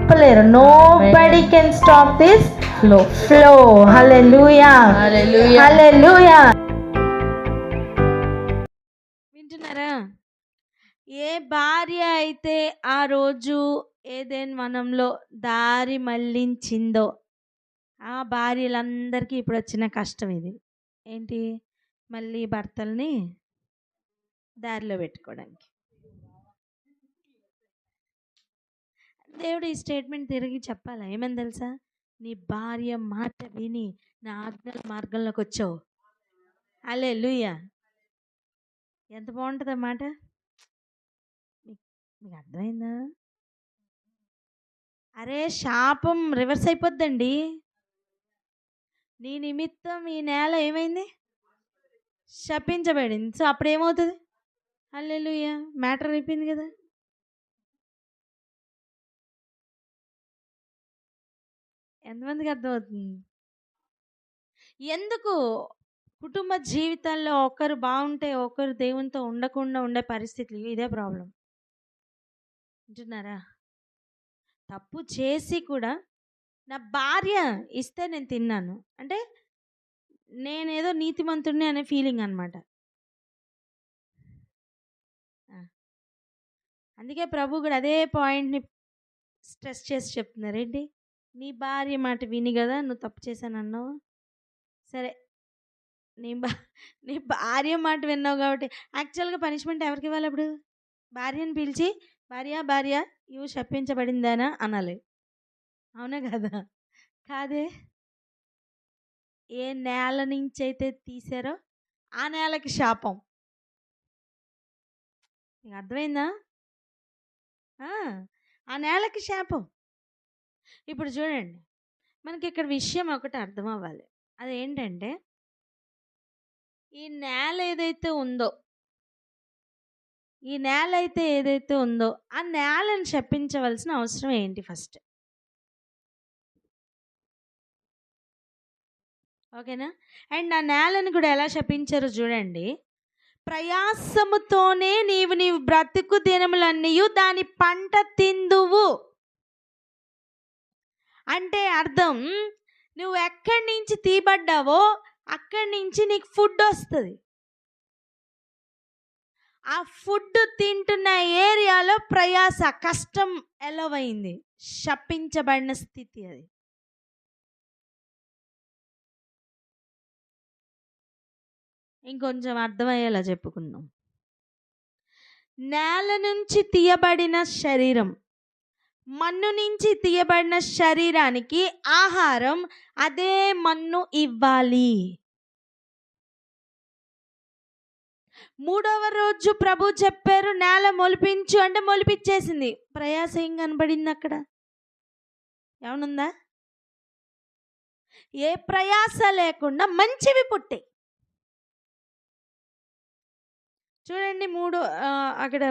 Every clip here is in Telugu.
ఆపలేరు. Nobody can stop this flow. Hallelujah, hallelujah. వింటున్నారా? ఏ భార్య అయితే ఆ రోజు ఏదెన్ వనంలో దారి మళ్ళించిందో ఆ భార్యలందరికీ ఇప్పుడు వచ్చిన కష్టం ఇది. ఏంటి? మళ్ళీ భర్తల్ని దారిలో పెట్టుకోవడానికి. దేవుడు ఈ స్టేట్మెంట్ తిరిగి చెప్పాలా? ఏమని తెలుసా? నీ భార్య మాట విని నా ఆజ్ఞల మార్గంలోకి వచ్చావు. హల్లెలూయా. ఎంత బాగుంటుంది అన్నమాట. మీకు అర్థమైందా? అరే శాపం రివర్స్ అయిపోద్దండి. నీ నిమిత్తం ఈ నేల ఏమైంది? శపించబడింది. సో అప్పుడు ఏమవుతుంది? హల్లెలూయా, మ్యాటర్ అయిపోయింది కదా. ఎంతమందికి అర్థమవుతుంది? ఎందుకు కుటుంబ జీవితాల్లో ఒకరు బాగుంటే ఒకరు దేవునితో ఉండకుండా ఉండే పరిస్థితులు, ఇదే ప్రాబ్లం. వింటున్నారా? తప్పు చేసి కూడా నా భార్య ఇస్తే నేను తిన్నాను అంటే నేనేదో నీతిమంతుడిని అనే ఫీలింగ్ అనమాట. అందుకే ప్రభు కూడా అదే పాయింట్ని స్ట్రెస్ చేసి చెప్తున్నారు. ఏంటి? నీ భార్య మాట విని కదా నువ్వు తప్పు చేశాను అన్నావు. సరే, నీ భార్య మాట విన్నావు కాబట్టి యాక్చువల్గా పనిష్మెంట్ ఎవరికి ఇవ్వాలి? అప్పుడు భార్యను పిలిచి భార్య ఇవి శపించబడిందేనా అనాలి. అవునా కదా? కాదే. ఏ నేల నుంచి అయితే తీసారో ఆ నేలకి శాపం. నీకు అర్థమైందా? ఆ నేలకి శాపం. ఇప్పుడు చూడండి, మనకి ఇక్కడ విషయం ఒకటి అర్థం అవ్వాలి. అదేంటంటే ఈ నేల ఏదైతే ఉందో ఆ నేలను శపించవలసిన అవసరం ఏంటి? ఫస్ట్ ఓకేనా? అండ్ ఆ నేలను కూడా ఎలా శపించారో చూడండి. ప్రయాసముతోనే నీవు బ్రతుకు దినములన్నీ దాని పంట తిందువు అంటే అర్థం, నువ్వు ఎక్కడి నుంచి తీయబడ్డావో అక్కడి నుంచి నీకు ఫుడ్ వస్తుంది. ఆ ఫుడ్ తింటున్న ఏరియాలో ప్రయాస, కష్టం ఎలవైంది, శపించబడిన స్థితి అది. ఇంకొంచెం అర్థమయ్యేలా చెప్పుకుందాం. నేల నుంచి తీయబడిన శరీరం, మన్ను నుంచి తీయబడిన శరీరానికి ఆహారం అదే మన్ను ఇవ్వాలి. 3వ రోజు ప్రభు చెప్పారు నేల మొలిపించు అంటే మొలిపించేసింది. ప్రయాస ఏం కనబడింది అక్కడ? ఏమనుందా? ఏ ప్రయాస లేకుండా మంచివి పుట్టాయి. చూడండి అక్కడ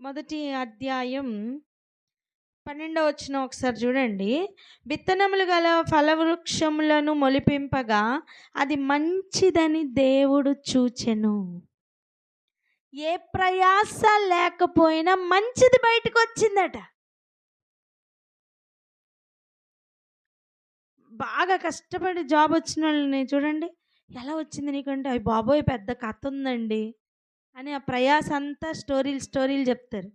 1వ అధ్యాయం 12వ వచనం ఒకసారి చూడండి. విత్తనములు గల ఫలవృక్షములను మొలిపింపగా అది మంచిదని దేవుడు చూచెను. ఏ ప్రయాస లేకపోయినా మంచిది బయటకు వచ్చిందట. బాగా కష్టపడి జాబ్ వచ్చిన వాళ్ళని చూడండి, ఎలా వచ్చింది నీకంటే అయ్యి బాబోయ్ పెద్ద కథ ఉందండి అని ఆ ప్రయాస అంతా స్టోరీలు చెప్తారు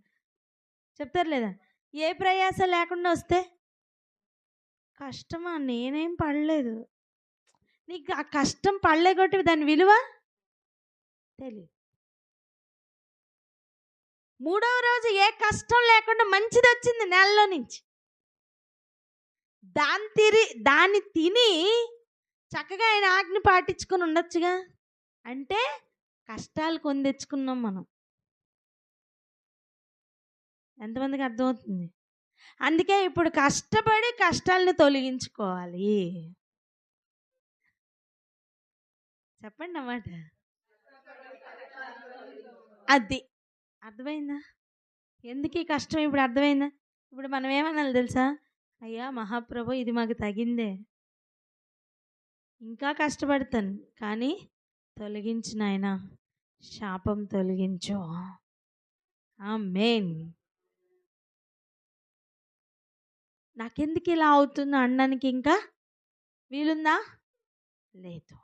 లేదా? ఏ ప్రయాస లేకుండా వస్తే కష్టమా, నేనేం పడలేదు. నీకు ఆ కష్టం పడలే కాబట్టి దాని విలువ తెలియదు. 3వ రోజు ఏ కష్టం లేకుండా మంచిది వచ్చింది నేలలో నుంచి. దాన్ని తిని చక్కగా ఆయన ఆజ్ఞ పాటించుకొని ఉండొచ్చుగా. అంటే కష్టాలు కొని తెచ్చుకున్నాం మనం. ఎంతమందికి అర్థమవుతుంది? అందుకే ఇప్పుడు కష్టపడి కష్టాలను తొలగించుకోవాలి. చెప్పండి అన్నమాట. అది అర్థమైందా? ఎందుకు ఈ కష్టం ఇప్పుడు అర్థమైందా? ఇప్పుడు మనం ఏమనాలి తెలుసా? అయ్యా మహాప్రభు ఇది మాకు తగిందే, ఇంకా కష్టపడతాను కానీ తొలగించు నాయనా, శాపం తొలగించు. ఆమేన్. నాకెందుకు ఇలా అవుతుందో అనడానికి ఇంకా వీలుందా? లేదు.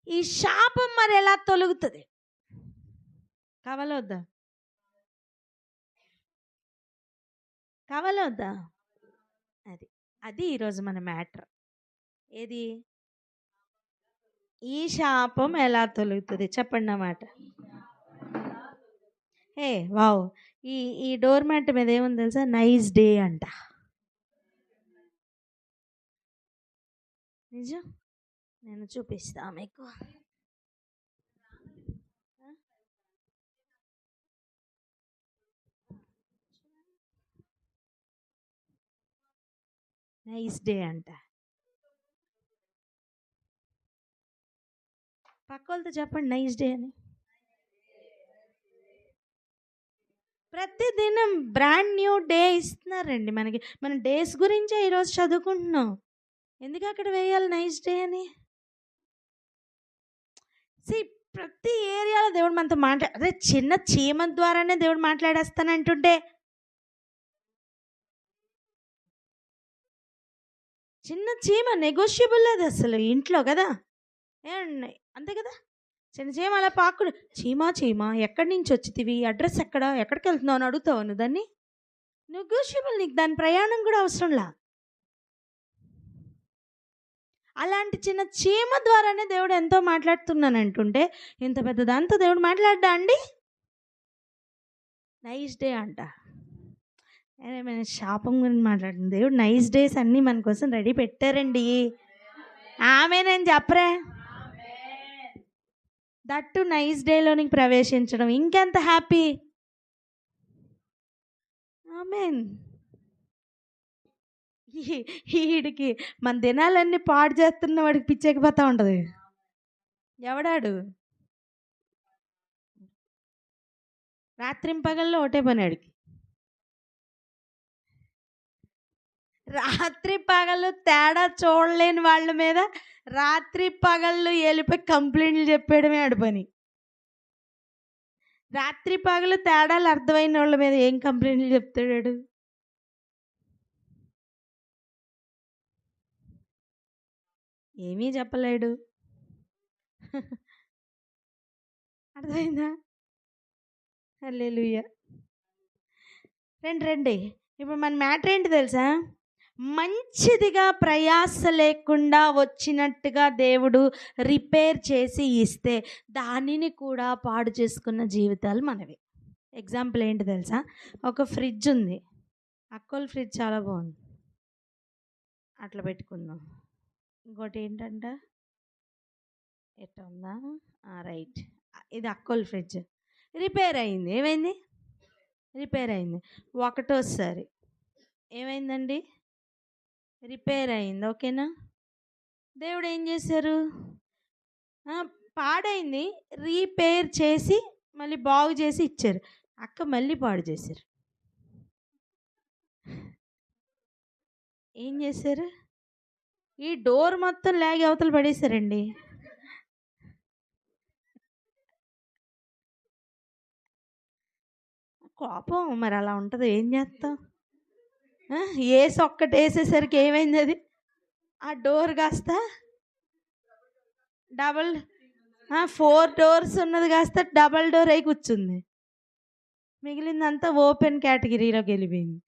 ఈ శాపం మరి ఎలా తొలగుతుంది? కావాలా వద్దా? కావాలా వద్దా? అది అది ఈరోజు మన మ్యాటర్. ఏది? ఈ శాపం ఎలా తొలుగుతుంది చెప్పండి అన్నమాట. ఏ వావ్! ఈ ఈ డోర్ మ్యాట్ మీద ఏముంది తెలుసా? నైస్ డే అంట. నిజం, నేను చూపిస్తా మీకు. నైస్ డే అంట. పక్క వాళ్ళతో చెప్పండి నైస్ డే అని. ప్రతిదినం బ్రాండ్ న్యూ డే ఇస్తున్నారండి మనకి. మన డేస్ గురించే ఈరోజు చదువుకుంటున్నాం. ఎందుకు అక్కడ వేయాలి నైస్ డే అని? ప్రతి ఏరియాలో దేవుడు మనతో అదే చిన్న చీమ ద్వారానే దేవుడు మాట్లాడేస్తానంటుంటే, చిన్న చీమ నెగోషియబుల్ అది అసలు ఇంట్లో కదా, అంతే కదా. చిన్న చీమ అలా పాకుడు, చీమా చీమా ఎక్కడి నుంచి వచ్చితివి, అడ్రస్ ఎక్కడికి వెళ్తున్నావు అని అడుగుతావు నువ్వు దాన్ని. నెగోషియబుల్, నీకు దాని ప్రయాణం కూడా అవసరంలా. అలాంటి చిన్న చీమ ద్వారానే దేవుడు ఎంతో మాట్లాడుతున్నానంటుంటే, ఇంత పెద్ద దాంతో దేవుడు మాట్లాడ్డా అండి? నైస్ డే అంట. మన శాపం గురించి మాట్లాడుతుంది. దేవుడు నైస్ డేస్ అన్నీ మన కోసం రెడీ పెట్టారండి. ఆమెనని చెప్పరే. దట్టు నైస్ డేలోనికి ప్రవేశించడం ఇంకెంత హ్యాపీ. ఆమెన్. వీడికి మన దినాలన్నీ పాడు చేస్తున్న వాడికి పిచ్చెక్కిపోతా ఉంటుంది. ఎవడాడు? రాత్రింపగల్లో ఒకటే పని ఆడికి. రాత్రి పగలు తేడా చూడలేని వాళ్ళ మీద రాత్రి పగళ్ళు వెళ్ళిపోయి కంప్లైంట్లు చెప్పేయడమే ఆడి పని. రాత్రి పగలు తేడాలు అర్థమైన వాళ్ళ మీద ఏం కంప్లైంట్లు చెప్తాడు? ఏమీ చెప్పలేడు. అర్థమైందా? హల్లెలూయా. రండి. ఇప్పుడు మన మ్యాటర్ ఏంటి తెలుసా? మంచిదిగా ప్రయాస లేకుండా వచ్చినట్టుగా దేవుడు రిపేర్ చేసి ఇస్తే దానిని కూడా పాడు చేసుకున్న జీవితాలు మనవి. ఎగ్జాంపుల్ ఏంటి తెలుసా? ఒక ఫ్రిడ్జ్ ఉంది. అక్కోల ఫ్రిడ్జ్ చాలా బాగుంది, అట్లా పెట్టుకుందాం. ఇంకోటి ఏంటంట, ఎట్లా ఉందా? రైట్, ఇది అక్కోల ఫ్రిడ్జ్ రిపేర్ అయింది. ఏమైంది? రిపేర్ అయింది. ఒకటోసారి ఏమైందండి? రిపేర్ అయింది. ఓకేనా? దేవుడు ఏం చేశారు? పాడైంది రీపేర్ చేసి మళ్ళీ బాగు చేసి ఇచ్చారు. అక్క మళ్ళీ పాడు చేశారు. ఏం చేశారు? ఈ డోర్ మొత్తం లాగి అవతల పడేశారండి. కోపం మరి అలా ఉంటుంది, ఏం చేస్తాం? ఏసి ఒక్కటి వేసేసరికి ఏమైంది? అది ఆ డోర్ కాస్త డబల్ 4 డోర్స్ ఉన్నది కాస్త డబల్ డోర్ అయి కూర్చుంది. మిగిలిందంతా ఓపెన్ కేటగిరీలోకి వెళ్ళిపోయింది.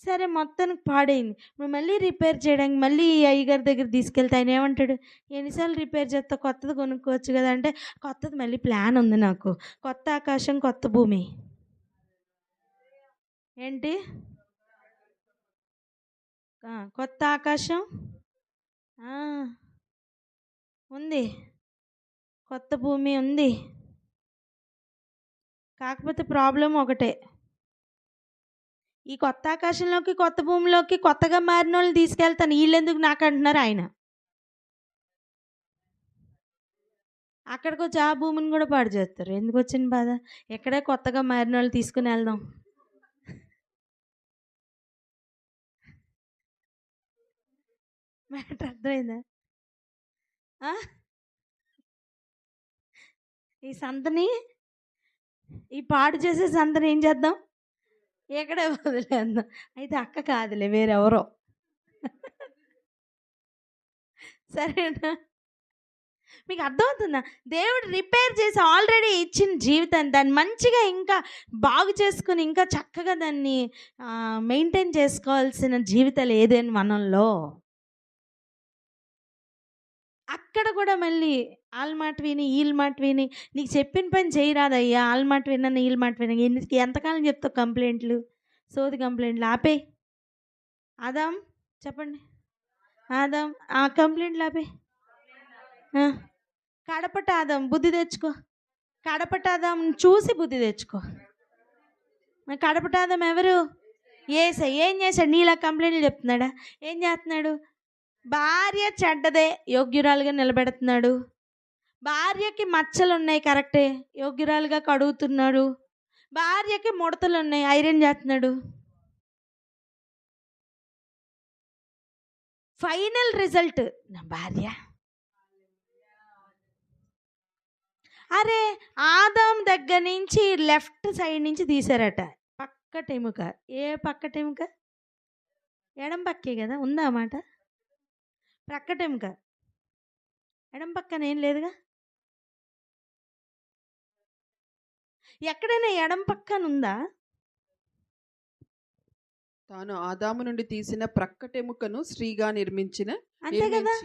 సరే, మొత్తానికి పాడైంది. ఇప్పుడు మళ్ళీ రిపేర్ చేయడానికి మళ్ళీ ఈ అయ్యగారి దగ్గర తీసుకెళ్తే ఆయన ఏమంటాడు? ఎన్నిసార్లు రిపేర్ చేస్తా, కొత్తది కొనుక్కోవచ్చు కదా అంటే, కొత్తది మళ్ళీ ప్లాన్ ఉంది నాకు. కొత్త ఆకాశం కొత్త భూమి. ఏంటి? కొత్త ఆకాశం ఉంది, కొత్త భూమి ఉంది. కాకపోతే ప్రాబ్లం ఒకటే, ఈ కొత్త ఆకాశంలోకి కొత్త భూమిలోకి కొత్తగా మారిన వాళ్ళు తీసుకెళ్తాను, వీళ్ళెందుకు నాకు అంటున్నారు ఆయన. అక్కడికి వచ్చి ఆ భూమిని కూడా పాడు చేస్తారు. ఎందుకు వచ్చిన బాధ? ఎక్కడే కొత్తగా మారిన వాళ్ళు తీసుకుని వెళ్దాం. మ్యాటర్ అర్థమైందా? ఈ సంతని, ఈ పాడు చేసే సంతని ఏం చేద్దాం? ఇక్కడే వదిలేద్దాం. అయితే అక్క కాదులే, వేరెవరో. సరేనా? మీకు అర్థమవుతుందా? దేవుడు రిపేర్ చేసి ఆల్రెడీ ఇచ్చిన జీవితాన్ని దాన్ని మంచిగా ఇంకా బాగు చేసుకుని ఇంకా చక్కగా దాన్ని మెయింటైన్ చేసుకోవాల్సిన జీవితాలు ఏదైనా మనలో. అక్కడ కూడా మళ్ళీ వాళ్ళ మాట విని వీళ్ళ మాట విని నీకు చెప్పిన పని చేయరాదయ్యా, వాళ్ళ మాట విన్నాను వీళ్ళ మాట విన్నా, ఎంతకాలం చెప్తావు కంప్లైంట్లు, సోది కంప్లైంట్లు ఆపే. ఆదాం చెప్పండి, ఆదాం ఆ కంప్లైంట్లు ఆపే. కడపట ఆదాం బుద్ధి తెచ్చుకో, కడపట ఆదాం చూసి బుద్ధి తెచ్చుకో. కడపట ఆదాం ఎవరు? ఏసై. ఏం చేశాడు? నీలా కంప్లైంట్లు చెప్తున్నాడా? ఏం చేస్తున్నాడు? భార్య చెడ్డదే, యోగ్యురాలుగా నిలబెడుతున్నాడు. భార్యకి మచ్చలు ఉన్నాయి, కరెక్టే, యోగ్యురాలుగా కడుగుతున్నాడు. భార్యకి ముడతలు ఉన్నాయి, ఐరన్ చేస్తున్నాడు. ఫైనల్ రిజల్ట్ నా భార్య. అరే ఆదాం దగ్గర నుంచి లెఫ్ట్ సైడ్ నుంచి తీసారట పక్కటెముక. ఏ పక్కటెముక? ఎడం పక్కే కదా ఉందా మాట? ప్రక్కటెముక ఎడం పక్కన ఏం లేదుగా. ఎక్కడైనా ఎడం పక్కన ఉందా? తాను ఆదాము నుండి తీసిన ప్రక్కటెముకను స్త్రీగా నిర్మించిన. అంతే కదా,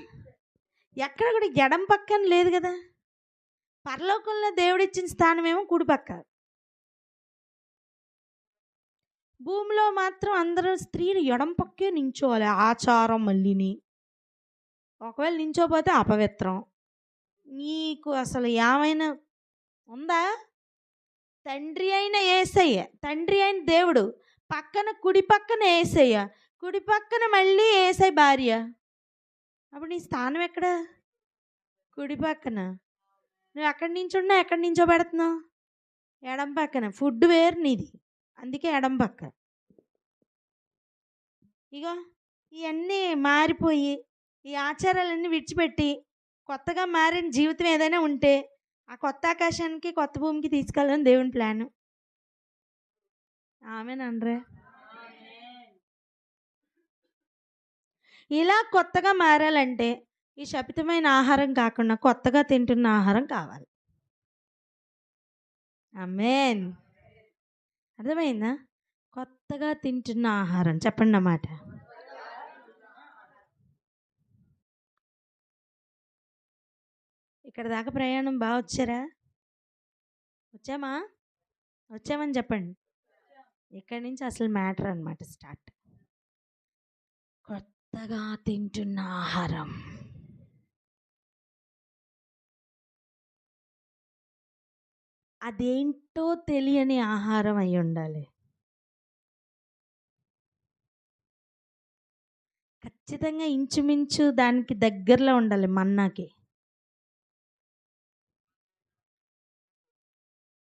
ఎక్కడ కూడా ఎడం పక్కన లేదు కదా. పరలోకంలో దేవుడిచ్చిన స్థానమేమో కుడి పక్క, భూమిలో మాత్రం అందరూ స్త్రీలు ఎడం పక్కే నించోవాలి. ఆచారం మళ్ళీని, ఒకవేళ నించోపోతే అపవిత్రం. నీకు అసలు ఏమైనా ఉందా? తండ్రి అయిన యేసయ్య, తండ్రి అయిన దేవుడు పక్కన, కుడి పక్కన యేసయ్య, కుడి పక్కన మళ్ళీ యేసయ్య భార్య. అప్పుడు నీ స్థానం ఎక్కడ? కుడి పక్కన. నువ్వు ఎక్కడి నుంచున్నా ఎక్కడి నుంచో పెడుతున్నావు? ఎడం పక్కన. ఫుడ్ వేరు నీది, అందుకే ఎడం పక్క. ఇగో ఇవన్నీ మారిపోయి ఈ ఆచారాలన్నీ విడిచిపెట్టి కొత్తగా మారిన జీవితం ఏదైనా ఉంటే ఆ కొత్త ఆకాశానికి కొత్త భూమికి తీసుకెళ్ళాలని దేవుని ప్లాను. ఆమేనండ్రే. ఇలా కొత్తగా మారాలంటే ఈ శపితమైన ఆహారం కాకుండా కొత్తగా తింటున్న ఆహారం కావాలి. ఆమేన్. అర్థమైందా? కొత్తగా తింటున్న ఆహారం చెప్పండి అన్నమాట. ఇక్కడ దాకా ప్రయాణం బాగా వచ్చారా? వచ్చామని చెప్పండి. ఇక్కడి నుంచి అసలు మ్యాటర్ అన్నమాట స్టార్ట్. కొత్తగా తింటున్న ఆహారం. అదేంటో తెలియని ఆహారం అయి ఉండాలి. ఖచ్చితంగా ఇంచుమించు దానికి దగ్గరలో ఉండాలి మన్నాకి.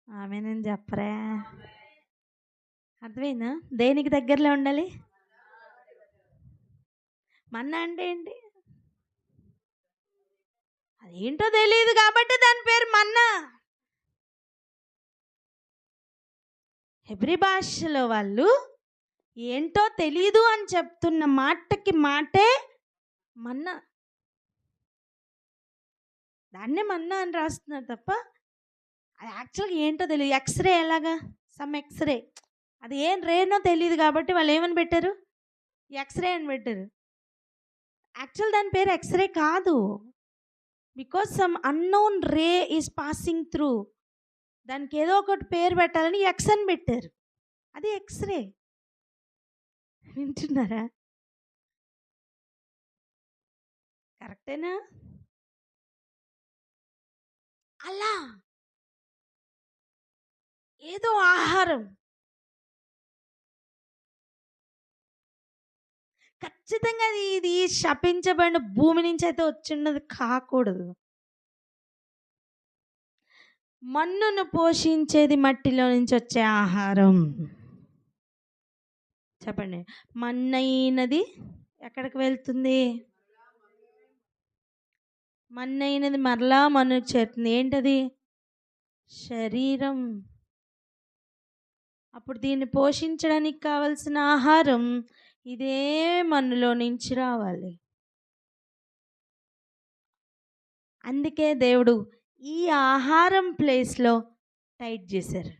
ఆమేనని చెప్పరా? అర్థమైందా? దేనికి దగ్గరలో ఉండాలి? మన్నా అంటే ఏంటి? అదేంటో తెలియదు కాబట్టి దాని పేరు మన్నా. హెబ్రీ భాషలో వాళ్ళు ఏంటో తెలీదు అని చెప్తున్న మాటకి మాటే మన్నా. దాన్నే మన్నా అని రాస్తున్నారు తప్ప అది యాక్చువల్గా ఏంటో తెలియదు. ఎక్స్రే ఎలాగా? సమ్ ఎక్స్రే, అది ఏం రేనో తెలియదు కాబట్టి వాళ్ళు ఏమని పెట్టారు? ఎక్స్రే అని పెట్టారు. యాక్చువల్ దాని పేరు ఎక్స్రే కాదు. Because some unknown ray is passing through, దానికి ఏదో ఒకటి పేరు పెట్టాలని ఎక్స్ అని పెట్టారు. అది ఎక్స్రే. వింటున్నారా? కరెక్టేనా? అలా ఏదో ఆహారం ఖచ్చితంగా ఇది శపించబడిన భూమి నుంచి అయితే వచ్చిన్నది కాకూడదు. మన్నును పోషించేది మట్టిలో నుంచి వచ్చే ఆహారం. చెప్పండి. మన్నైనది ఎక్కడికి వెళ్తుంది? మన్నైనది మరలా మన్నుకు చేరుతుంది. ఏంటది? శరీరం. అప్పుడు దీన్ని పోషించడానికి కావలసిన ఆహారం ఇదే మన్నులో నుంచి రావాలి. అందుకే దేవుడు ఈ ఆహారం ప్లేస్లో టైట్ చేశారు.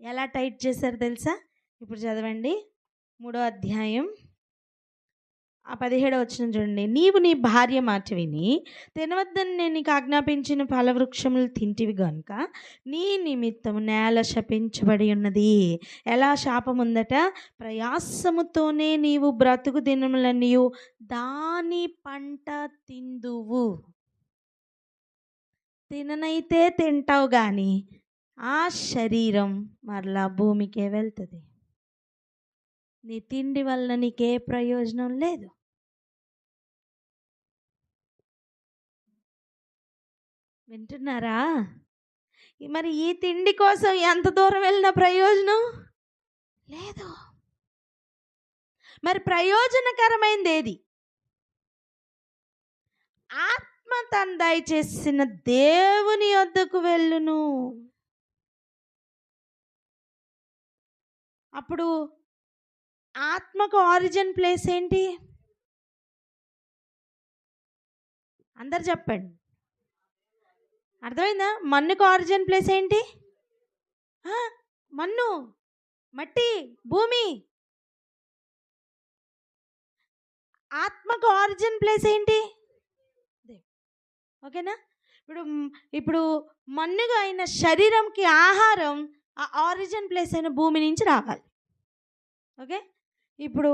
ఎలా టైట్ చేశారు తెలుసా? ఇప్పుడు చదవండి 3వ అధ్యాయం 17వ వచనం చూడండి. నీవు నీ భార్య మాట విని తినవద్దని నేను నీకు ఆజ్ఞాపించిన ఫలవృక్షములు తింటివి గనుక నీ నిమిత్తము నేల శపించబడి ఉన్నది. ఎలా శాపం ఉందట? ప్రయాసముతోనే నీవు బ్రతుకు దినములన్నీ దాని పంట తిందువు. తిననైతే తింటావు కానీ ఆ శరీరం మరలా భూమికే వెళ్తుంది. నీ తిండి వల్ల నీకే ప్రయోజనం లేదు. వింటున్నారా? మరి ఈ తిండి కోసం ఎంత దూరం వెళ్ళిన ప్రయోజనం లేదు. మరి ప్రయోజనకరమైనది ఏది? ఆత్మ తను దయచేసిన దేవుని యొద్దకు వెళ్ళును. అప్పుడు ఆత్మకు ఆరిజిన్ ప్లేస్ ఏంటి? అందరు చెప్పండి. అర్థమైందా? మన్నుకు ఆరిజిన్ ప్లేస్ ఏంటి? మన్ను, మట్టి, భూమి. ఆత్మకు ఆరిజిన్ ప్లేస్ ఏంటి? ఓకేనా? ఇప్పుడు మన్నుగా అయిన శరీరంకి ఆహారం ఆ ఆరిజిన్ ప్లేస్ అయిన భూమి నుంచి రావాలి. ఓకే, ఇప్పుడు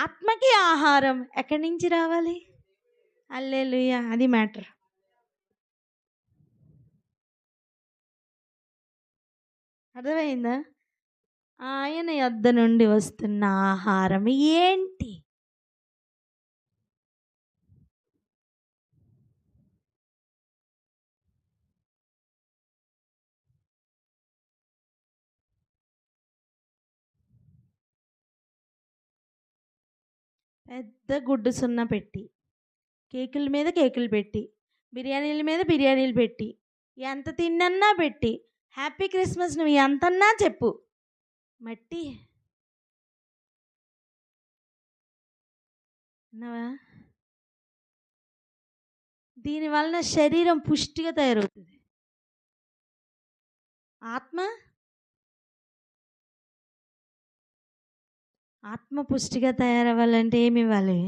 ఆత్మకి ఆహారం ఎక్కడి నుంచి రావాలి? హల్లెలూయా, అది మ్యాటర్. అర్థమైందా? ఆయన యొద్ద నుండి వస్తున్న ఆహారం ఏంటి? పెద్ద గుడ్డు సున్నా పెట్టి, కేకుల మీద కేకులు పెట్టి, బిర్యానీల మీద బిర్యానీలు పెట్టి, ఎంత తిన్నన్నా పెట్టి, హ్యాపీ క్రిస్మస్ నువ్వు ఎంతన్నా చెప్పు, మట్టి. అన్నావా? దీనివలన శరీరం పుష్టిగా తయారవుతుంది. ఆత్మ పుష్టిగా తయారవ్వాలంటే ఏమి ఇవ్వాలి?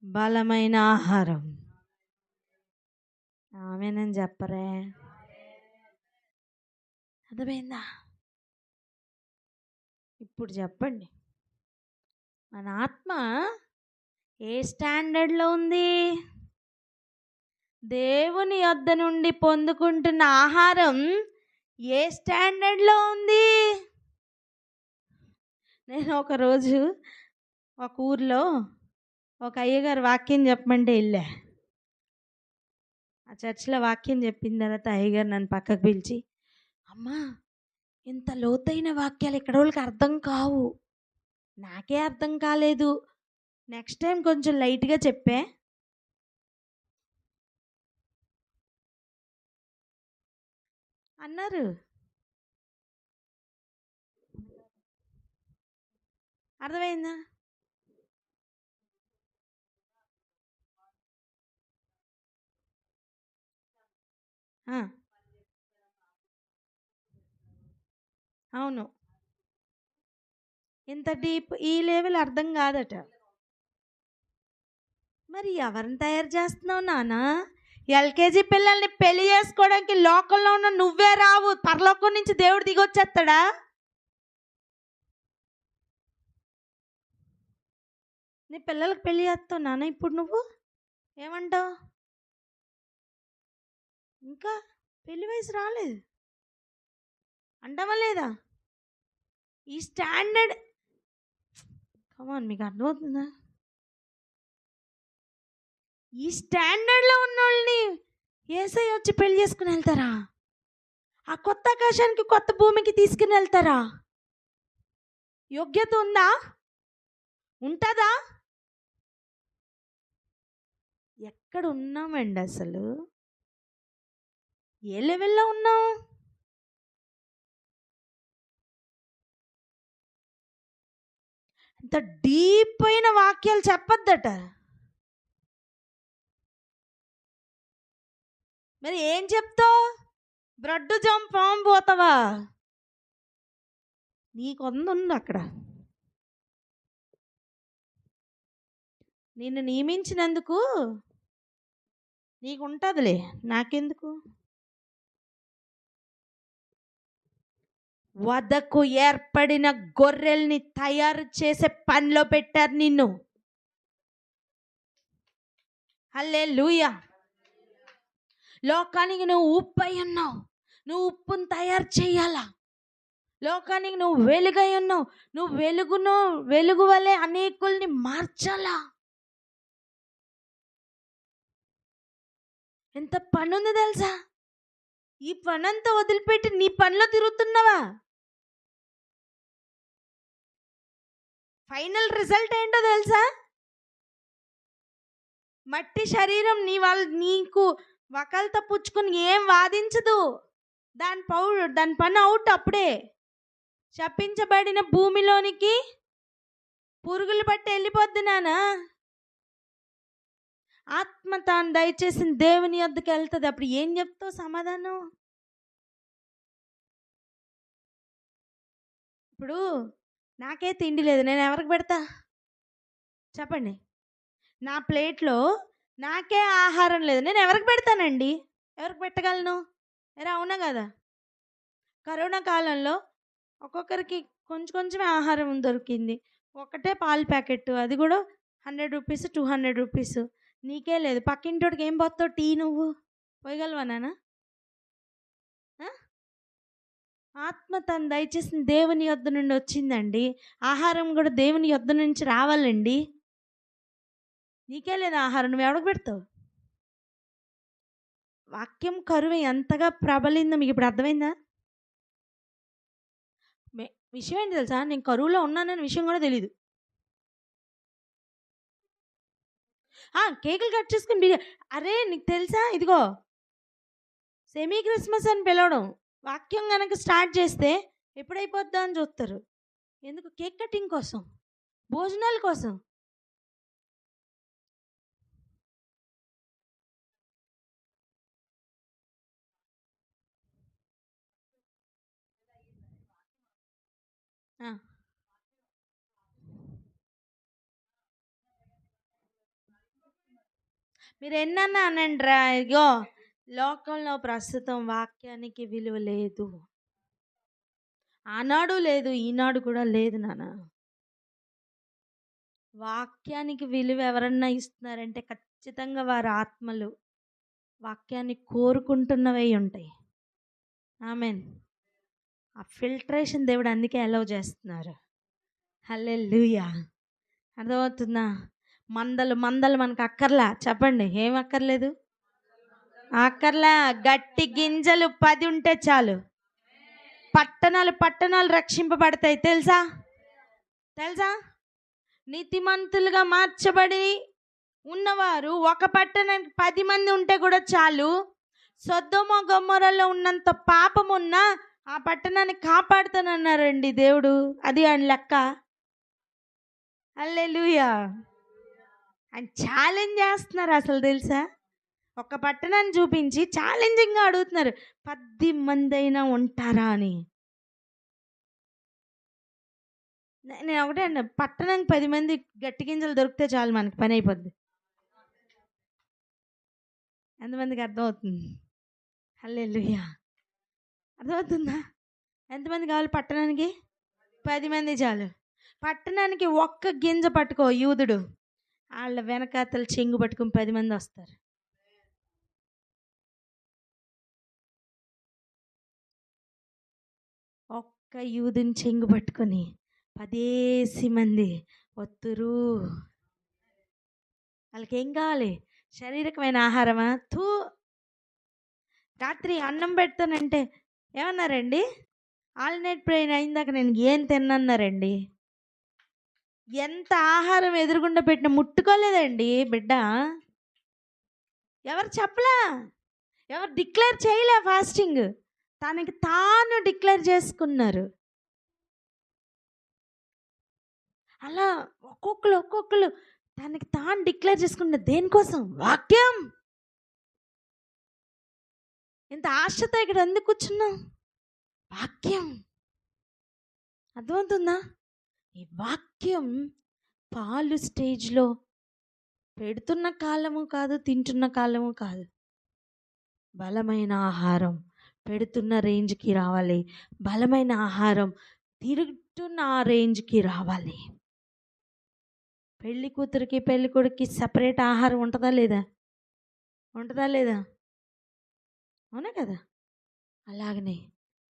బలమైన ఆహారం. ఆమేనని చెప్పరే? అర్థమైందా? ఇప్పుడు చెప్పండి, మన ఆత్మ ఏ స్టాండర్డ్లో ఉంది? దేవుని యొద్ద నుండి పొందుకుంటున్న ఆహారం ఏ స్టాండర్డ్లో ఉంది? నేను ఒకరోజు ఒక ఊర్లో ఒక అయ్యగారు వాక్యం చెప్పమంటే వెళ్ళా. ఆ చర్చిలో వాక్యం చెప్పిన తర్వాత అయ్యగారు నన్ను పక్కకు పిలిచి, అమ్మా ఇంత లోతైన వాక్యాలు ఇక్కడ వాళ్ళకి అర్థం కావు, నాకే అర్థం కాలేదు, నెక్స్ట్ టైం కొంచెం లైట్గా చెప్పే అన్నారు. అర్థమైందా? అవును, ఇంత డీప్ ఈ లెవెల్ అర్థం కాదట. మరి ఎవరిని తయారు చేస్తున్నావు నాన్న? ఎల్కేజీ పిల్లల్ని పెళ్లి చేసుకోవడానికి లోకంలో ఉన్న నువ్వే రావు, పరలోకం నుంచి దేవుడు దిగొచ్చేస్తాడా? నీ పిల్లలకు పెళ్లి చేస్తావు నాన్న. ఇప్పుడు నువ్వు ఏమంటావు? ఇంకా పెళ్లి వయసు రాలేదు అంటావా లేదా? ఈ స్టాండర్డ్ కమాన్, మీకు అర్థమవుతుందా? ఈ స్టాండర్డ్లో ఉన్న వాళ్ళని యేసయ్య వచ్చి పెళ్లి చేసుకుని వెళ్తారా? ఆ కొత్త ఆకాశానికి కొత్త భూమికి తీసుకుని వెళ్తారా? యోగ్యత ఉందా? ఉంటుందా? ఎక్కడ ఉన్నామండి అసలు? ఏ లెవెల్లో ఉన్నాం? ఇంత డీప్ అయిన వాక్యాలు చెప్పొద్దట. మరి ఏం చెప్తావు? బ్రెడ్ జామ్ పాము పోతావా? నీకొందుంది అక్కడ. నిన్ను నియమించినందుకు నీకుంటుందిలే, నాకెందుకు? వదకు ఏర్పడిన గొర్రెల్ని తయారు చేసే పనిలో పెట్టారు నిన్ను. హల్లెలూయా. లోకానికి నువ్వు ఉప్పు అయి ఉన్నావు. నువ్వు ఉప్పును తయారు చేయాలా. లోకానికి నువ్వు వెలుగై ఉన్నావు. నువ్వు వెలుగు వలె అనేకుల్ని మార్చాలా. ఎంత పని ఉంది తెలుసా? ఈ పనంతా వదిలిపెట్టి నీ పనిలో తిరుగుతున్నావా? ఫైనల్ రిజల్ట్ ఏంటో తెలుసా? మట్టి శరీరం నీకు వకలతో పుచ్చుకుని ఏం వాదించదు. దాని పని అవుట్ అప్పుడే. శపించబడిన భూమిలోనికి పురుగులు పట్టి వెళ్ళిపోద్ది నాన్న. ఆత్మ తాను దయచేసిన దేవుని యొద్దకు వెళ్తుంది. అప్పుడు ఏం చెప్తావు సమాధానం? ఇప్పుడు నాకే తిండి లేదు, నేను ఎవరికి పెడతా చెప్పండి? నా ప్లేట్లో నాకే ఆహారం లేదు, నేను ఎవరికి పెడతానండి? ఎవరికి పెట్టగలను? అవునా కదా? కరోనా కాలంలో ఒక్కొక్కరికి కొంచెమే ఆహారం దొరికింది. ఒకటే పాల ప్యాకెట్, అది కూడా 100 రూపీస్ 200 రూపీస్. నీకే లేదు, పక్కింటోడికి ఏం పోతావు? టీ నువ్వు పోయగలవా నాన్న? ఆత్మ తను దయచేసిన దేవుని యొద్ద నుండి వచ్చిందండి. ఆహారం కూడా దేవుని యొద్ద నుంచి రావాలండి. నీకే లేదు ఆహారం, నువ్వు ఎవరికి పెడతావు? వాక్యం కరువు ఎంతగా ప్రబలిందో మీకు ఇప్పుడు అర్థమైందా? విషయం ఏంటి తెలుసా? నేను కరువులో ఉన్నానని విషయం కూడా తెలీదు. కేకులు కట్ చేసుకుని అరే నీకు తెలుసా, ఇదిగో సెమీ క్రిస్మస్ అని పిలవడం. వాక్యం కనుక స్టార్ట్ చేస్తే ఎప్పుడైపోద్దా అని చూస్తారు. ఎందుకు? కేక్ కటింగ్ కోసం, భోజనాల కోసం. మీరు ఎన్నన్నా అనండి రా, ఇగో లోకంలో ప్రస్తుతం వాక్యానికి విలువ లేదు. ఆనాడు లేదు, ఈనాడు కూడా లేదు నాన్న. వాక్యానికి విలువ ఎవరన్నా ఇస్తున్నారంటే ఖచ్చితంగా వారి ఆత్మలు వాక్యాన్ని కోరుకుంటున్నవై ఉంటాయి. ఆమెన్. ఆ ఫిల్టరేషన్ దేవుడు అందుకే అలౌ చేస్తున్నారు. హల్లెలూయా. అర్థమవుతుందా? మందలు మనకు అక్కర్లా. చెప్పండి, ఏం అక్కర్లేదు? అక్కర్లా. గట్టి గింజలు 10 ఉంటే చాలు. పట్టణాలు రక్షింపబడతాయి. తెలుసా? నీతిమంతులుగా మార్చబడి ఉన్నవారు ఒక పట్టణానికి 10 మంది ఉంటే కూడా చాలు. సొదొమ గొమొర్రాలో ఉన్నంత పాపం ఉన్నా ఆ పట్టణాన్ని కాపాడుతానన్నారండి దేవుడు. అది ఆయన లెక్క. హల్లెలూయా. ఆయన ఛాలెంజ్ చేస్తున్నారు అసలు తెలుసా? ఒక పట్టణాన్ని చూపించి ఛాలెంజింగ్గా అడుగుతున్నారు, 10 మంది అయినా ఉంటారా అని. నేను ఒకటే అన్న, పట్టణానికి 10 మంది గట్టి గింజలు దొరికితే చాలు, మనకి పని అయిపోద్ది. ఎంతమందికి అర్థమవుతుంది? హల్లెలూయా. అర్థమవుతుందా? ఎంతమంది కావాలి పట్టణానికి? 10 మంది చాలు. పట్టణానికి ఒక్క గింజ పట్టుకో యూదుడు, వాళ్ళ వెనకాతలు చెంగు పట్టుకుని 10 మంది వస్తారు. ఒక్క యూదుని చెంగు పట్టుకొని 10 మంది వత్తురు. వాళ్ళకి ఏం కావాలి? శారీరకమైన ఆహారమా? రాత్రి అన్నం పెడతానంటే ఏమన్నారండి? ఆల్నైట్ ప్రేయర్ అయిందాక నేను ఏం తిన్నారండి. ఎంత ఆహారం ఎదురుగుండా పెట్టిన ముట్టుకోలేదండి బిడ్డ. ఎవరు చెప్పలా, ఎవరు డిక్లేర్ చేయలే ఫాస్టింగ్. తనకి తాను డిక్లేర్ చేసుకున్నారు. అలా ఒక్కొక్కరు తనకి తాను డిక్లేర్ చేసుకున్న దేనికోసం? వాక్యం. ఇంత ఆశతో ఇక్కడ ఎందుకు కూర్చున్నాం? వాక్యం. అర్థమవుతుందా? ఈ వాక్యం పాలు స్టేజ్లో పెడుతున్న కాలము కాదు, తింటున్న కాలము కాదు. బలమైన ఆహారం పెడుతున్న రేంజ్కి రావాలి. బలమైన ఆహారం తిరుగుతున్న ఆ రేంజ్కి రావాలి. పెళ్లి కూతురికి పెళ్లి కొడుక్కి సపరేట్ ఆహారం ఉంటుందా లేదా? ఉంటుందా లేదా? అవునా కదా? అలాగనే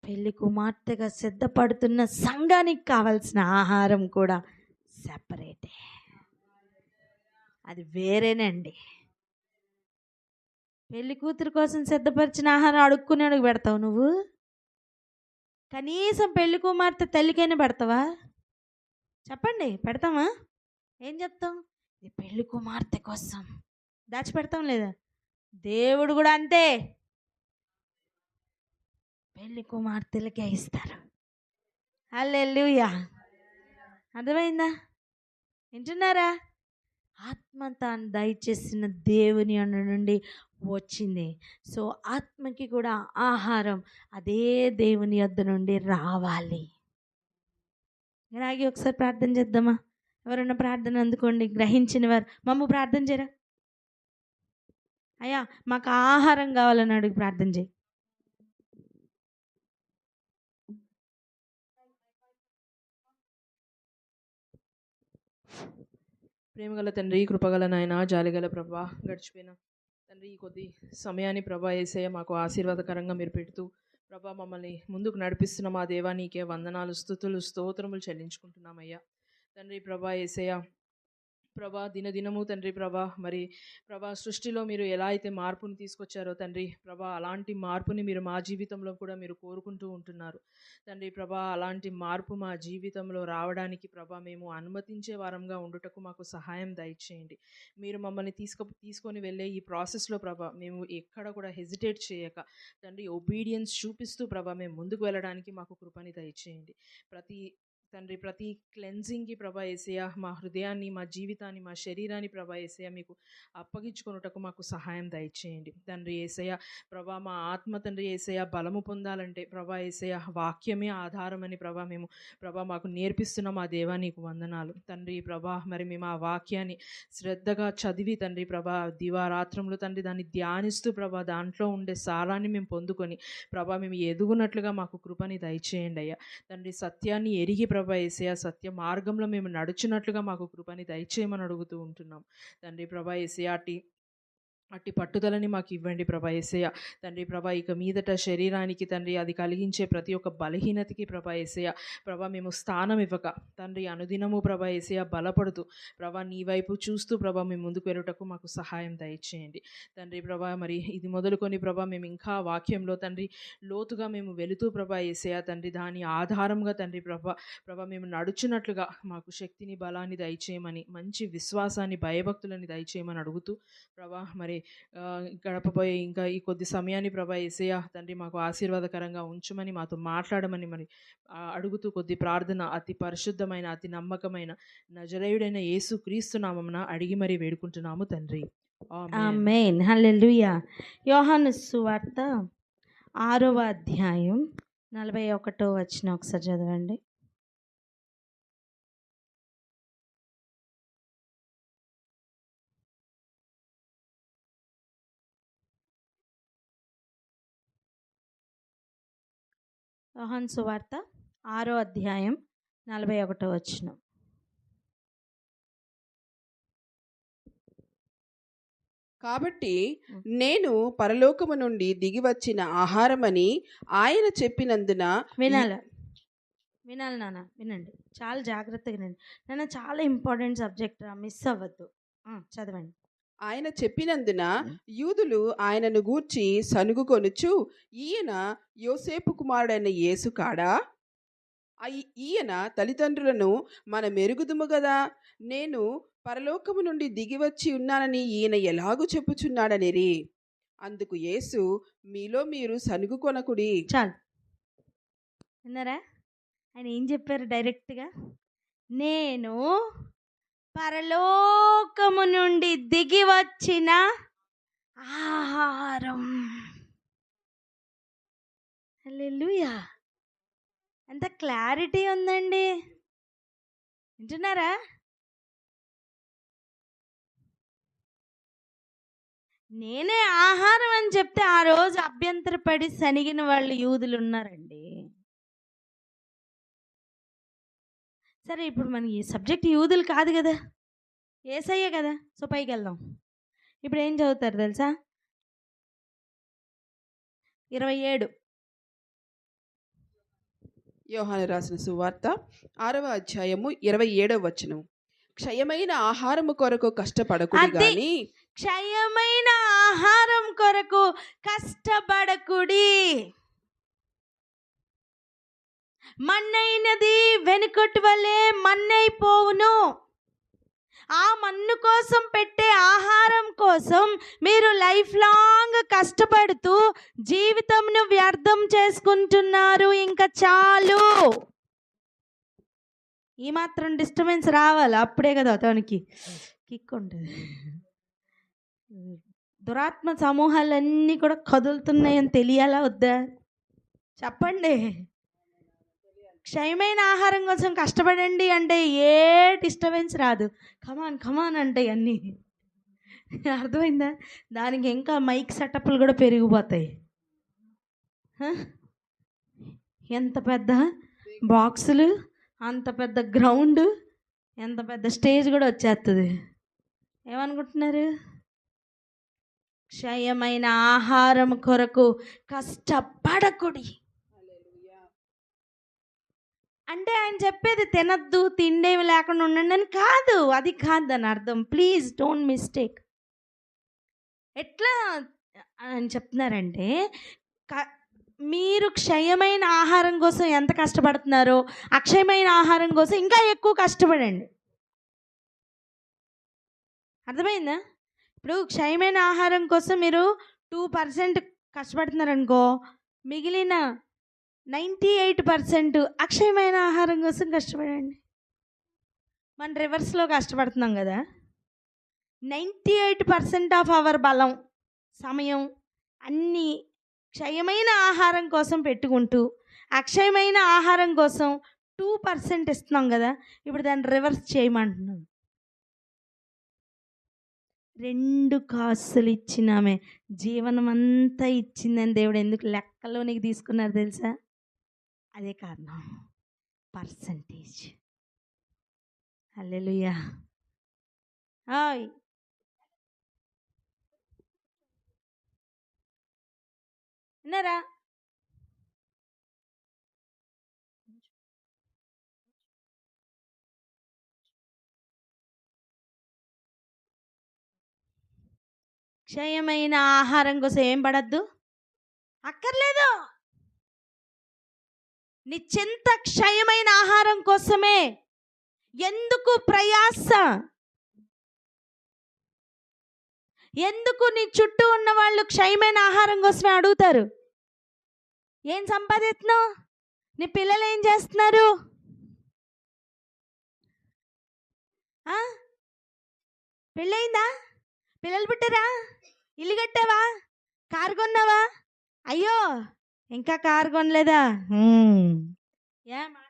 పెళ్లి కుమార్తెగా సిద్ధపడుతున్న సంఘానికి కావాల్సిన ఆహారం కూడా సెపరేటే. అది వేరేనండి. పెళ్లి కూతురు కోసం సిద్ధపరిచిన ఆహారం అడుక్కు పెడతావు నువ్వు? కనీసం పెళ్లి కుమార్తె తల్లికైనా పెడతావా? చెప్పండి, పెడతామా? ఏం చెప్తాం? ఇది పెళ్లి కుమార్తె కోసం దాచిపెడతాం లేదా? దేవుడు కూడా అంతే, పెళ్లి కుమార్తెలకే ఇస్తారు. హల్లెలూయా. అర్థమైందా? వింటున్నారా? ఆత్మ తాను దయచేసిన దేవుని నుండి వచ్చింది. సో ఆత్మకి కూడా ఆహారం అదే దేవుని యొద్ద నుండి రావాలి. ఇలాగే ఒకసారి ప్రార్థన చేద్దామా? ఎవరన్నా ప్రార్థన అందుకోండి. గ్రహించిన వారు మమ్మ ప్రార్థన చేయరా? అయ్యా మాకు ఆహారం కావాలని అడిగి ప్రార్థన చేయి. ప్రేమగల తండ్రి, కృపగల నాయన, జాలిగల ప్రభా, గడిచిపోయిన తండ్రి ఈ కొద్ది సమయాన్ని ప్రభా యేసయ్య మాకు ఆశీర్వాదకరంగా మీరు పెడుతూ ప్రభా మమ్మల్ని ముందుకు నడిపిస్తున్న మా దేవా నీకే వందనాలు, స్తుతులు, స్తోత్రములు చెల్లించుకుంటున్నామయ్యా. తండ్రి ప్రభా యేసయ్య ప్రభా దినదినము తండ్రి ప్రభా మరి ప్రభా సృష్టిలో మీరు ఎలా అయితే మార్పుని తీసుకొచ్చారో తండ్రి ప్రభా అలాంటి మార్పుని మీరు మా జీవితంలో కూడా మీరు కోరుకుంటూ ఉంటున్నారు తండ్రి ప్రభా. అలాంటి మార్పు మా జీవితంలో రావడానికి ప్రభా మేము అనుమతించే వారంగా ఉండుటకు మాకు సహాయం దయచేయండి. మీరు మమ్మల్ని తీసుకొని వెళ్ళే ఈ ప్రాసెస్లో ప్రభా మేము ఎక్కడ కూడా హెజిటేట్ చేయక తండ్రి ఒబీడియన్స్ చూపిస్తూ ప్రభా మేము ముందుకు వెళ్ళడానికి మాకు కృపని దయచేయండి. ప్రతి క్లెన్జింగ్కి ప్రభా యేసయ్య మా హృదయాన్ని, మా జీవితాన్ని, మా శరీరాన్ని ప్రభా యేసయ్య మీకు అప్పగించుకొనుటకు మాకు సహాయం దయచేయండి తండ్రి యేసయ్య. ప్రభా మా ఆత్మ తండ్రి యేసయ్య బలము పొందాలంటే ప్రభా యేసయ్య వాక్యమే ఆధారమని ప్రభా మేము ప్రభా మాకు నేర్పిస్తున్న మా దేవా నీకు వందనాలు తండ్రి ప్రభా. మరి మేము ఆ వాక్యాన్ని శ్రద్ధగా చదివి తండ్రి ప్రభా దివారాత్రములు తండ్రి దాన్ని ధ్యానిస్తూ ప్రభా దాంట్లో ఉండే సారాన్ని మేము పొందుకొని ప్రభా మేము ఎదుగునట్లుగా మాకు కృపని దయచేయండి అయ్యా తండ్రి. సత్యాన్ని ఎరిగి ప్రభా యేసయ్య సత్య మార్గంలో మేము నడుచున్నట్లుగా మాకు కృపని దయచేయమని అడుగుతూ ఉంటున్నాం తండ్రి ప్రభా యేసయ్య. అట్టి పట్టుదలని మాకు ఇవ్వండి ప్రభా యేసయ్య తండ్రి ప్రభా. ఇక మీదట శరీరానికి తండ్రి అది కలిగించే ప్రతి ఒక్క బలహీనతకి ప్రభా యేసయ్య ప్రభా మేము స్థానం ఇవ్వక తండ్రి అనుదినము ప్రభా యేసయ్య బలపడుతూ ప్రభా నీ వైపు చూస్తూ ప్రభా మేము ముందుకు వెళ్ళుటకు మాకు సహాయం దయచేయండి తండ్రి ప్రభా. మరి ఇది మొదలుకొని ప్రభా మేము ఇంకా వాక్యంలో తండ్రి లోతుగా మేము వెళుతూ ప్రభా యేసయ్య తండ్రి దాని ఆధారంగా తండ్రి ప్రభా మేము నడుచున్నట్లుగా మాకు శక్తిని, బలాన్ని దయచేయమని, మంచి విశ్వాసాన్ని, భయభక్తులని దయచేయమని అడుగుతూ ప్రభా మరి గడపబోయే ఇంకా ఈ కొద్ది సమయాన్ని ప్రభా యేసయ్య తండ్రి మాకు ఆశీర్వాదకరంగా ఉంచమని, మాతో మాట్లాడమని మరి అడుగుతూ కొద్ది ప్రార్థన అతి పరిశుద్ధమైన, అతి నమ్మకమైన నజరేయుడైన యేసు క్రీస్తు నామమున అడిగి మరి వేడుకుంటున్నాము తండ్రి. ఆమేన్. హల్లెలూయా. యోహాను సువార్త 6వ అధ్యాయం 41వ వచనం ఒకసారి చదవండి. యోహాను సువార్త 6వ అధ్యాయం 41వ వచనం. కాబట్టి నేను పరలోకము నుండి దిగి వచ్చిన ఆహారమని ఆయన చెప్పినందున వినాలి నాన్న, వినండి, చాలా జాగ్రత్తగా వినండి నాన్న. చాలా ఇంపార్టెంట్ సబ్జెక్ట్, మిస్ అవ్వద్దు. చదవండి. ఆయన చెప్పినందున యూదులు ఆయనను గూర్చి సనుగుకొనుచు, ఈయన యోసేపు కుమారుడైన యేసు కాడా? ఈయన తల్లిదండ్రులను మనం ఎరుగుదుము గదా, నేను పరలోకము నుండి దిగివచ్చి ఉన్నానని ఈయన ఎలాగూ చెప్పుచున్నాడనిరి. అందుకు యేసు, మీలో మీరు సనుగు కొనకుడి. చాలు, విన్నారా? ఆయన ఏం చెప్పారు డైరెక్ట్గా? నేను పరలోకము నుండి దిగి వచ్చిన ఆహారం. హల్లెలూయా! ఎంత క్లారిటీ ఉందండి. వింటున్నారా? నేనే ఆహారం అని చెప్తే ఆ రోజు అభ్యంతరపడి సనిగిన వాళ్ళు యూదులు ఉన్నారండి. సరే, ఇప్పుడు మనకి ఈ సబ్జెక్ట్ యూదులు కాదు కదా, యేసయ్యే కదా. సో పైకి వెళ్దాం. ఇప్పుడు ఏం చదువుతారు తెలుసా? 27. యోహాను రాసిన సువార్త 6వ అధ్యాయము 27వ వచనం. క్షయమైన ఆహారము కొరకు కష్టపడకుడి అది. గాని క్షయమైన ఆహారం కొరకు కష్టపడకుడి. మన్నైనది వెనుకటి వలె మన్నైపోవును. ఆ మన్ను కోసం పెట్టే ఆహారం కోసం మీరు లైఫ్ లాంగ్ కష్టపడుతూ జీవితంను వ్యర్థం చేసుకుంటున్నారు. ఇంకా చాలు. ఈ మాత్రం డిస్టర్బెన్స్ రావాలి, అప్పుడే కదా అతనికి కిక్ ఉంటుంది. దురాత్మ సమూహాలన్నీ కూడా కదులుతున్నాయని తెలియాలా వద్దా? చెప్పండి. క్షయమైన ఆహారం కోసం కష్టపడండి అంటే ఏ డిస్టర్బెన్స్ రాదు. కమాన్ కమాన్ అంటే అన్నీ. అర్థమైందా? దానికి ఇంకా మైక్ సెటప్లు కూడా పెరిగిపోతాయి. ఎంత పెద్ద బాక్సులు, అంత పెద్ద గ్రౌండ్, ఎంత పెద్ద స్టేజ్ కూడా వచ్చేస్తుంది. ఏమనుకుంటున్నారు? క్షయమైన ఆహారం కొరకు కష్టపడకుడి అంటే ఆయన చెప్పేది తినద్దు, తిండేవి లేకుండా ఉండండి అని కాదు. అది కాదు అని అర్థం. Please don't mistake. ఎట్లా అని చెప్తున్నారంటే, మీరు క్షయమైన ఆహారం కోసం ఎంత కష్టపడుతున్నారో అక్షయమైన ఆహారం కోసం ఇంకా ఎక్కువ కష్టపడండి. అర్థమైందా? ఇప్పుడు క్షయమైన ఆహారం కోసం మీరు 2% కష్టపడుతున్నారనుకో, మిగిలిన 98% అక్షయమైన ఆహారం కోసం కష్టపడండి. మన రివర్స్లో కష్టపడుతున్నాం కదా. 98% ఆఫ్ అవర్ బలం, సమయం అన్నీ క్షయమైన ఆహారం కోసం పెట్టుకుంటూ అక్షయమైన ఆహారం కోసం 2% ఇస్తున్నాం కదా. ఇప్పుడు దాన్ని రివర్స్ చేయమంటున్నాం. 2 కాసులు ఇచ్చినామే జీవనం అంతా ఇచ్చిందని దేవుడు ఎందుకు లెక్కలోనికి తీసుకున్నారు తెలుసా? అదే కారణం. పర్సంటేజ్. హల్లెలూయా. హాయ్. విన్నారా? క్షయమైన ఆహారం కోసం ఏం పడద్దు, అక్కర్లేదు. నీ చింత క్షయమైన ఆహారం కోసమే. ఎందుకు ప్రయాస? ఎందుకు నీ చుట్టూ ఉన్న వాళ్ళు క్షయమైన ఆహారం కోసమే అడుగుతారు? ఏం సంపాదిస్తున్నావు? నీ పిల్లలు ఏం చేస్తున్నారు? పెళ్ళయిందా? పిల్లలు పుట్టారా? ఇల్లు కట్టావా? కారు కొన్నావా? అయ్యో ఇంకా కారు కొనలేదా? ఏ మాట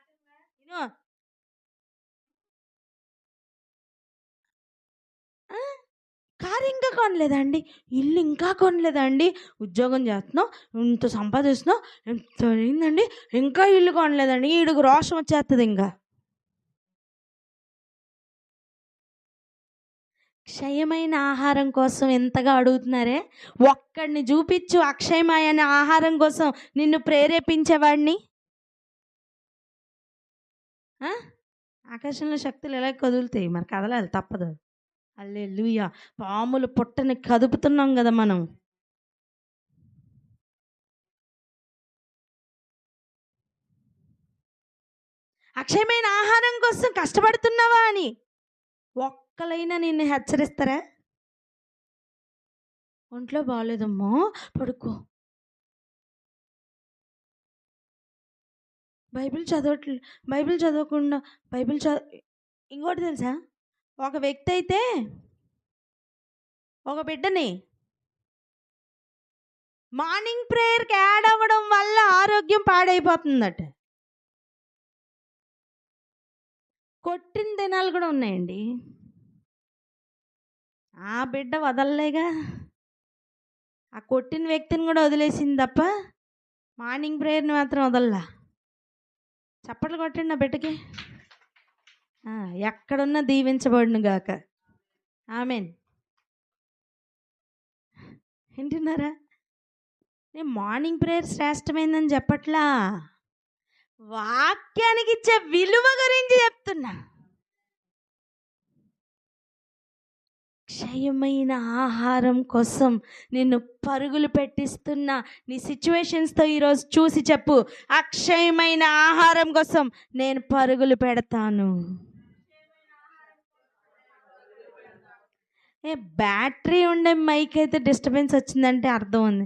కారు ఇంకా కొనలేదా అండి? ఇల్లు ఇంకా కొనలేదా అండి? ఉద్యోగం చేస్తున్నావు, ఇంత సంపాదిస్తున్నావు, ఎంత అయిందండి, ఇంకా ఇల్లు కొనలేదండి. ఈడుగు రోషం వచ్చేస్తుంది. ఇంకా క్షయమైన ఆహారం కోసం ఎంతగా అడుగుతున్నారే. ఒక్కడిని చూపించు అక్షయమైన ఆహారం కోసం నిన్ను ప్రేరేపించేవాడిని. ఆకాశంలో శక్తులు ఎలా కదులుతాయి? మరి కదలాలి, తప్పదు. హల్లెలూయా. పాములు పుట్టని కదుపుతున్నాం కదా మనం. అక్షయమైన ఆహారం కోసం కష్టపడుతున్నావా అని ఒక్కలైనా నిన్ను హెచ్చరిస్తారా? ఒంట్లో బాగాలేదమ్మా, పడుకో. బైబిల్ చదవకుండా ఇంకోటి తెలుసా, ఒక వ్యక్తి అయితే ఒక బిడ్డని మార్నింగ్ ప్రేయర్కి యాడ్ అవ్వడం వల్ల ఆరోగ్యం పాడైపోతుందట. కొట్టిన దినాలు కూడా ఉన్నాయండి. ఆ బిడ్డ వదలలేగా, ఆ కొట్టిన వ్యక్తిని కూడా వదిలేసింది తప్ప మార్నింగ్ ప్రేయర్ని మాత్రం వదల్లా. చప్పట్లు కొట్టండి ఆ బిడ్డకి. ఎక్కడున్నా దీవించబడును గాక. ఆమెన్. వింటున్నారా? నేను మార్నింగ్ ప్రేయర్ శ్రేష్టమైందని చెప్పట్లా, వాక్యానికి ఇచ్చే విలువ గురించి చెప్తున్నా. క్షయమైన ఆహారం కోసం నిన్ను పరుగులు పెట్టిస్తున్నా. నీ సిచ్యువేషన్స్తో ఈరోజు చూసి చెప్పు, అక్షయమైన ఆహారం కోసం నేను పరుగులు పెడతాను. బ్యాటరీ ఉండే మైక్ అయితే డిస్టర్బెన్స్ వచ్చిందంటే అర్థం ఉంది.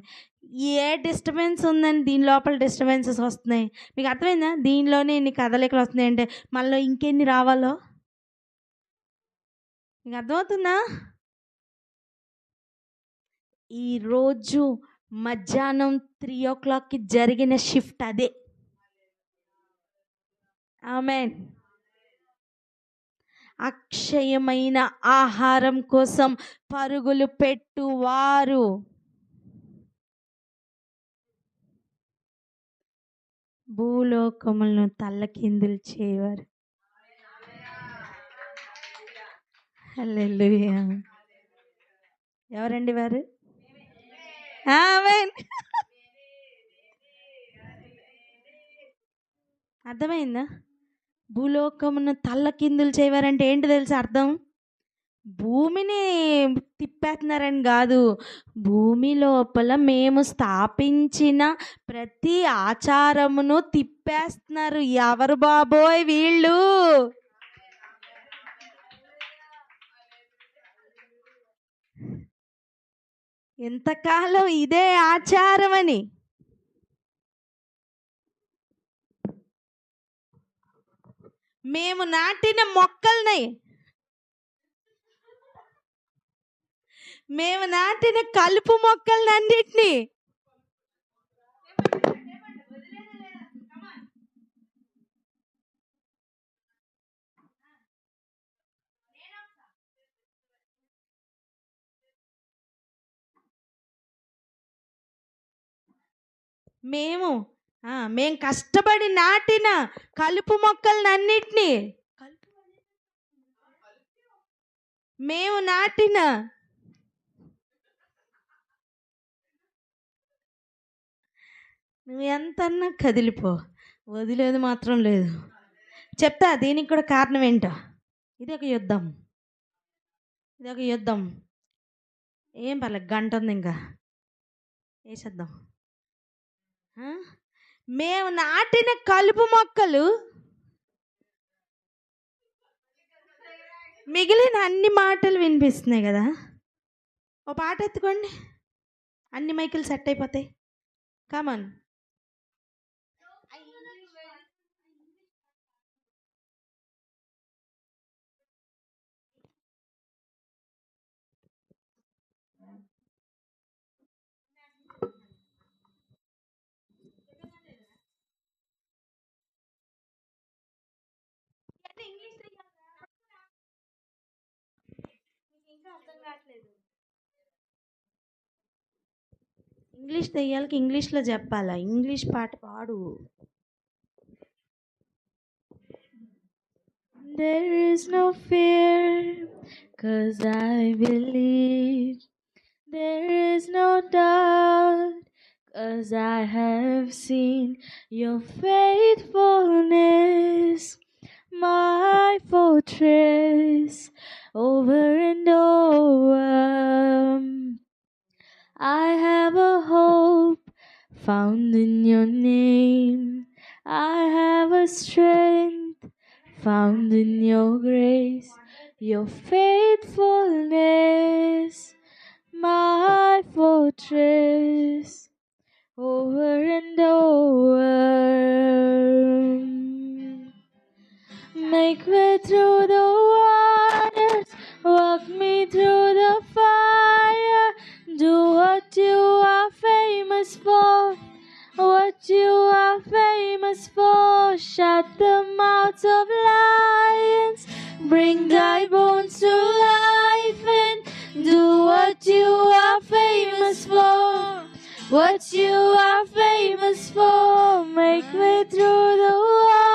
ఏ డిస్టర్బెన్స్ ఉందని దీని లోపల డిస్టర్బెన్సెస్ వస్తున్నాయి. మీకు అర్థమైందా? దీనిలోనే ఇన్ని కదలికలు వస్తున్నాయి అంటే మళ్ళీ ఇంకెన్ని రావాలో మీకు అర్థమవుతుందా? ఈరోజు మధ్యాహ్నం 3 జరిగిన షిఫ్ట్ అదే. ఆమెన్. అక్షయమైన ఆహారం కోసం పరుగులు పెట్టువారు భూలోకములను తల్లకిందులు చేయవారు. హల్లెలూయా. ఎవరండి వారు? ఆమేన్. అర్థమైందా? భూలోకమును తల్లకిందులు చేయవారంటే ఏంటి తెలుసా అర్థం? భూమిని తిప్పేస్తున్నారని కాదు, భూమి లోపల మేము స్థాపించిన ప్రతి ఆచారమును తిప్పేస్తున్నారు. ఎవరు బాబోయ్ వీళ్ళు? ఎంతకాలం ఇదే ఆచారం అని. మేము నాటిన మొక్కల్ని, మేము నాటిన కలుపు మొక్కలన్నిటినీ మేము కష్టపడి నాటిన కలుపు మొక్కలన్నిటినీ మేము నాటిన నువ్వు ఎంతన్నా కదిలిపో, వదిలేదు మాత్రం లేదు. చెప్తా దీనికి కూడా కారణం ఏంటో. ఇది ఒక యుద్ధం. ఏం పర్లేదు, గంట ఉంది, ఇంకా వేసేద్దాం. మేము నాటిన కలుపు మొక్కలు మిగిలిన అన్ని మాటలు వినిపిస్తున్నాయి కదా. ఓ పాట ఎత్తుకోండి, అన్ని మైకులు సెట్ అయిపోతాయి. కమాన్. ఇంగ్లీష్ తెయ్యాలకి ఇంగ్లీష్లో చెప్పాలా? ఇంగ్లీష్ పాట పాడు. There is no fear, 'cause I believe. There is no doubt, 'cause I have seen your faithfulness, my fortress, over and over. I have a hope found in your name. I have a strength found in your grace, your faithfulness, my fortress, over and over. Make way through the What you are famous for, make way through the wall.